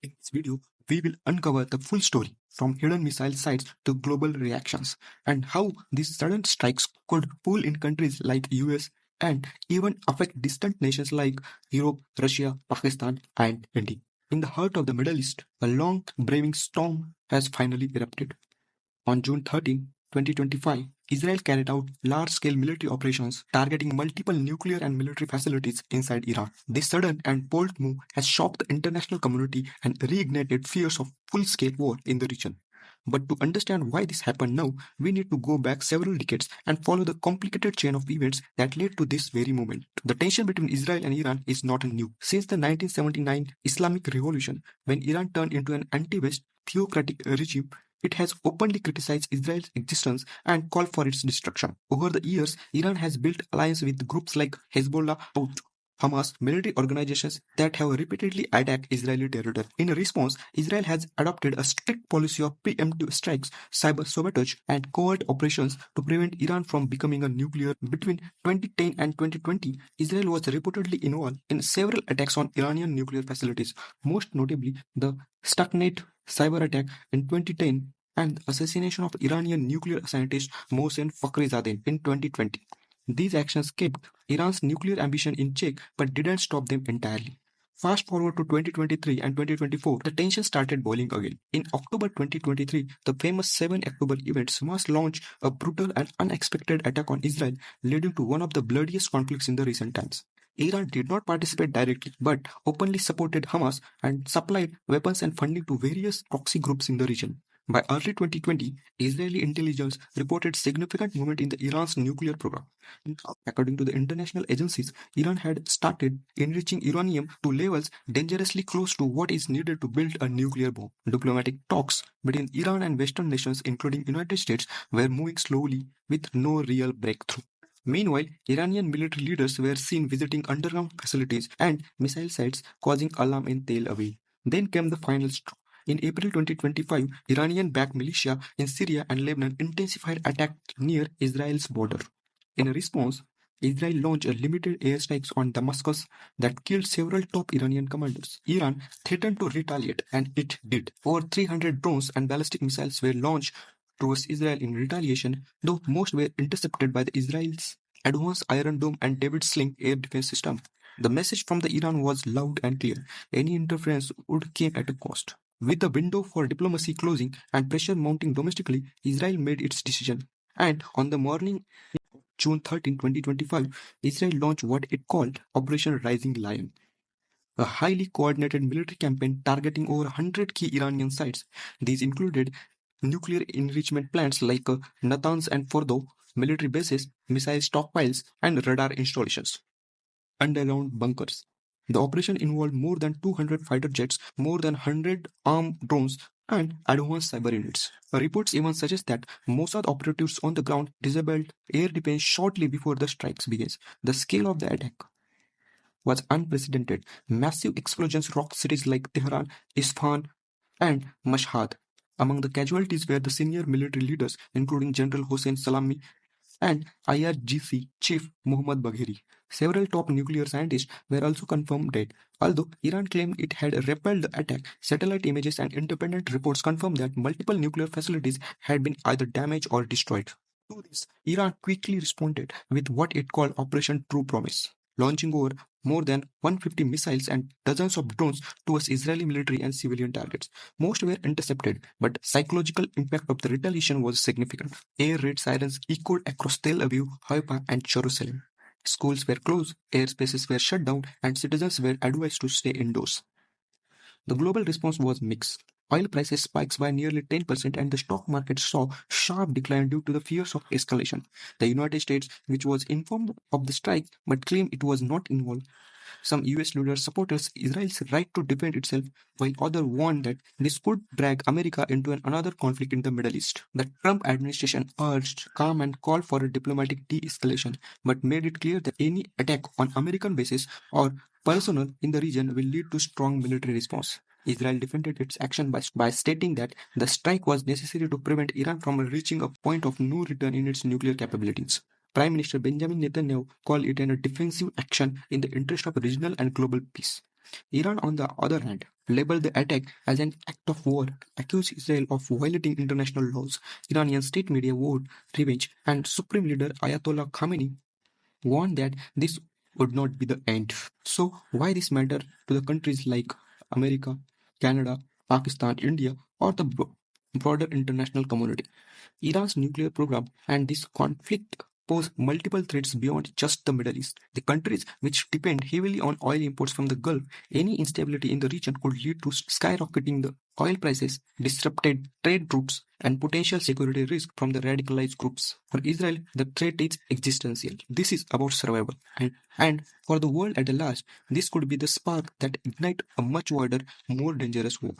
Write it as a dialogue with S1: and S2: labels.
S1: In this video, we will uncover the full story from hidden missile sites to global reactions and how these sudden strikes could pull in countries like US and even affect distant nations like Europe, Russia, Pakistan, and India. In the heart of the Middle East, a long braving storm has finally erupted. On June 13, 2025, Israel carried out large-scale military operations targeting multiple nuclear and military facilities inside Iran. This sudden and bold move has shocked the international community and reignited fears of full-scale war in the region. But to understand why this happened now, we need to go back several decades and follow the complicated chain of events that led to this very moment. The tension between Israel and Iran is not new. Since the 1979 Islamic Revolution, when Iran turned into an anti-West theocratic regime, it has openly criticized Israel's existence and called for its destruction. Over the years, Iran has built alliances with groups like Hezbollah, Hamas, military organizations that have repeatedly attacked Israeli territory. In response, Israel has adopted a strict policy of preemptive strikes, cyber sabotage, and covert operations to prevent Iran from becoming a nuclear. Between 2010 and 2020, Israel was reportedly involved in several attacks on Iranian nuclear facilities, most notably the Stuxnet cyber attack in 2010 and the assassination of Iranian nuclear scientist Mohsen Fakhrizadeh in 2020. These actions kept Iran's nuclear ambition in check but didn't stop them entirely. Fast forward to 2023 and 2024, the tension started boiling again. In October 2023, the famous 7 October events must launch a brutal and unexpected attack on Israel, leading to one of the bloodiest conflicts in the recent times. Iran did not participate directly, but openly supported Hamas and supplied weapons and funding to various proxy groups in the region. By early 2020, Israeli intelligence reported significant movement in the Iran's nuclear program. According to the international agencies, Iran had started enriching uranium to levels dangerously close to what is needed to build a nuclear bomb. Diplomatic talks between Iran and Western nations, including United States, were moving slowly with no real breakthrough. Meanwhile, Iranian military leaders were seen visiting underground facilities and missile sites, causing alarm in Tel Aviv. Then came the final straw. In April 2025, Iranian-backed militia in Syria and Lebanon intensified attacks near Israel's border. In response, Israel launched a limited airstrikes on Damascus that killed several top Iranian commanders. Iran threatened to retaliate, and it did. Over 300 drones and ballistic missiles were launched towards Israel in retaliation, though most were intercepted by the Israel's advanced Iron Dome and David Sling air defense system. The message from the Iran was loud and clear. Any interference would come at a cost. With the window for diplomacy closing and pressure mounting domestically, Israel made its decision. And on the morning June 13, 2025, Israel launched what it called Operation Rising Lion, a highly coordinated military campaign targeting over 100 key Iranian sites. These included nuclear enrichment plants like Natanz and Fordo, military bases, missile stockpiles, and radar installations, underground bunkers. The operation involved more than 200 fighter jets, more than 100 armed drones, and advanced cyber units. Reports even suggest that Mossad operatives on the ground disabled air defense shortly before the strikes began. The scale of the attack was unprecedented. Massive explosions rocked cities like Tehran, Isfahan, and Mashhad. Among the casualties were the senior military leaders, including General Hossein Salami and IRGC chief Mohammad Bagheri. Several top nuclear scientists were also confirmed dead. Although Iran claimed it had repelled the attack, satellite images and independent reports confirmed that multiple nuclear facilities had been either damaged or destroyed. To this, Iran quickly responded with what it called Operation True Promise, launching over more than 150 missiles and dozens of drones towards Israeli military and civilian targets. Most were intercepted, but psychological impact of the retaliation was significant. Air raid sirens echoed across Tel Aviv, Haifa, and Jerusalem. Schools were closed, airspaces were shut down, and citizens were advised to stay indoors. The global response was mixed. Oil prices spiked by nearly 10% and the stock market saw sharp decline due to the fears of escalation. The United States, which was informed of the strike but claimed it was not involved, some US leaders supported Israel's right to defend itself, while others warned that this could drag America into another conflict in the Middle East. The Trump administration urged calm and called for a diplomatic de-escalation, but made it clear that any attack on American bases or personnel in the region will lead to strong military response. Israel defended its action by stating that the strike was necessary to prevent Iran from reaching a point of no return in its nuclear capabilities. Prime Minister Benjamin Netanyahu called it a defensive action in the interest of regional and global peace. Iran, on the other hand, labeled the attack as an act of war, accused Israel of violating international laws. Iranian state media vowed revenge, and Supreme Leader Ayatollah Khamenei warned that this would not be the end. So, why this matter to the countries like America, Canada, Pakistan, India, or the broader international community? Iran's nuclear program and this conflict pose multiple threats beyond just the Middle East. The countries which depend heavily on oil imports from the Gulf, any instability in the region could lead to skyrocketing the oil prices, disrupted trade routes, and potential security risk from the radicalized groups. For Israel, the threat is existential. This is about survival. And for the world at large, this could be the spark that ignite a much wider, more dangerous war.